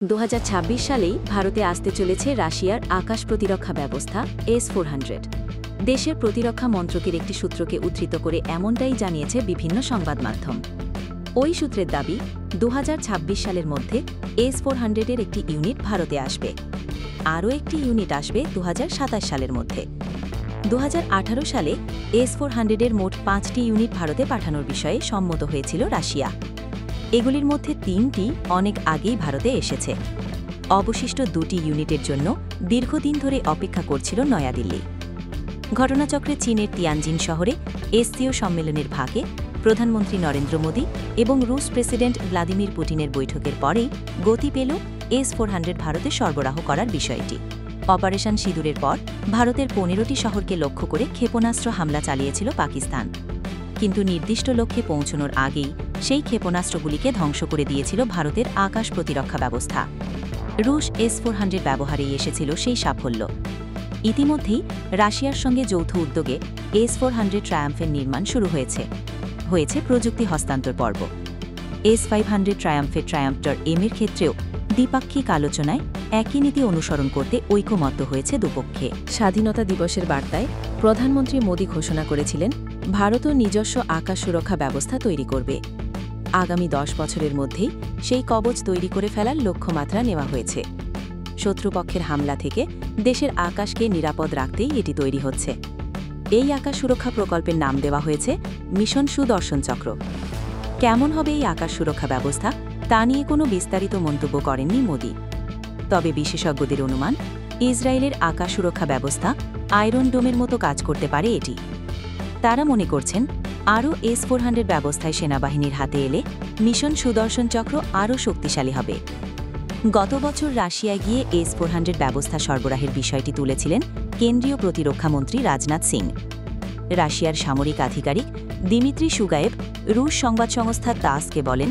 2026 সালেই ভারতে আসতে চলেছে রাশিয়ার আকাশ প্রতিরক্ষা ব্যবস্থা S-400। দেশের প্রতিরক্ষা মন্ত্রকের একটি সূত্রকে উদ্ধৃত করে এমনটাই জানিয়েছে বিভিন্ন সংবাদ মাধ্যম। ওই সূত্রের দাবি 2026 সালের মধ্যে S-400-এর একটি ইউনিট ভারতে আসবে। আরও একটি ইউনিট আসবে 2027 সালের মধ্যে। 2018 সালে S-400-এর মোট 5টি ইউনিট ভারতে পাঠানোর বিষয়ে সম্মত হয়েছিল রাশিয়া। এগুলির মধ্যে 3টি অনেক আগেই ভারতে এসেছে। অবশিষ্ট 2টি ইউনিটের জন্য দীর্ঘদিন ধরে অপেক্ষা করছিল নয়াদিল্লি। ঘটনাচক্রে চীনের তিয়ানজিন শহরে এসসিও সম্মেলনের ভাগে প্রধানমন্ত্রী নরেন্দ্র মোদী এবং রুশ প্রেসিডেন্ট ভ্লাদিমির পুতিনের বৈঠকের পরেই গতি পেল S-400 ভারতে সরবরাহ করার বিষয়টি। অপারেশন সিঁদুরের পর ভারতের 15টি শহরকে লক্ষ্য করে ক্ষেপণাস্ত্র হামলা চালিয়েছিল পাকিস্তান, কিন্তু নির্দিষ্ট লক্ষ্যে পৌঁছানোর আগেই সেই ক্ষেপণাস্ত্রগুলিকে ধ্বংস করে দিয়েছিল ভারতের আকাশ প্রতিরক্ষা ব্যবস্থা। রুশ S-400 ব্যবহারেই এসেছিল সেই সাফল্য। ইতিমধ্যেই রাশিয়ার সঙ্গে যৌথ উদ্যোগে S-400 ট্রায়াম্ফের নির্মাণ শুরু হয়েছে প্রযুক্তি হস্তান্তর পর্ব। S-500 ট্রায়াম্ফের ট্রায়াম্পটর এর ক্ষেত্রেও দ্বিপাক্ষিক আলোচনায় একই নীতি অনুসরণ করতে ঐকমত্য হয়েছে দুপক্ষে। স্বাধীনতা দিবসের বার্তায় প্রধানমন্ত্রী মোদী ঘোষণা করেছিলেন, ভারতও নিজস্ব আকাশ সুরক্ষা ব্যবস্থা তৈরি করবে। আগামী 10 বছরের মধ্যেই সেই কবচ তৈরি করে ফেলার লক্ষ্যমাত্রা নেওয়া হয়েছে। শত্রুপক্ষের হামলা থেকে দেশের আকাশকে নিরাপদ রাখতেই এটি তৈরি হচ্ছে। এই আকাশ সুরক্ষা প্রকল্পের নাম দেওয়া হয়েছে মিশন সুদর্শন চক্র। কেমন হবে এই আকাশ সুরক্ষা ব্যবস্থা তা নিয়ে কোনো বিস্তারিত মন্তব্য করেননি মোদী। তবে বিশেষজ্ঞদের অনুমান, ইসরায়েলের আকাশ সুরক্ষা ব্যবস্থা আয়রন ডোমের মতো কাজ করতে পারে এটি। তারা মনে করছেন, আরও S-400 ব্যবস্থায় সেনাবাহিনীর হাতে এলে মিশন সুদর্শন চক্র আরও শক্তিশালী হবে। গত বছর রাশিয়ায় গিয়ে S-400 ব্যবস্থা সরবরাহের বিষয়টি তুলেছিলেন কেন্দ্রীয় প্রতিরক্ষামন্ত্রী রাজনাথ সিং। রাশিয়ার সামরিক আধিকারিক দিমিত্রি সুগায়েভ রুশ সংবাদ সংস্থা তাসকে বলেন,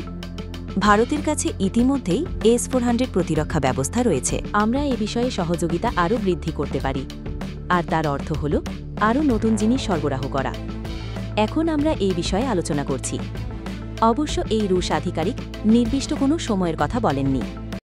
ভারতের কাছে ইতিমধ্যেই S-400 প্রতিরক্ষা ব্যবস্থা রয়েছে। আমরা এ বিষয়ে সহযোগিতা আরও বৃদ্ধি করতে পারি। আর তার অর্থ হল আরও নতুন জিনিস সরবরাহ করা। এখন আমরা এই বিষয়ে আলোচনা করছি। অবশ্য এই রুশ আধিকারিক নির্দিষ্ট কোনো সময়ের কথা বলেননি।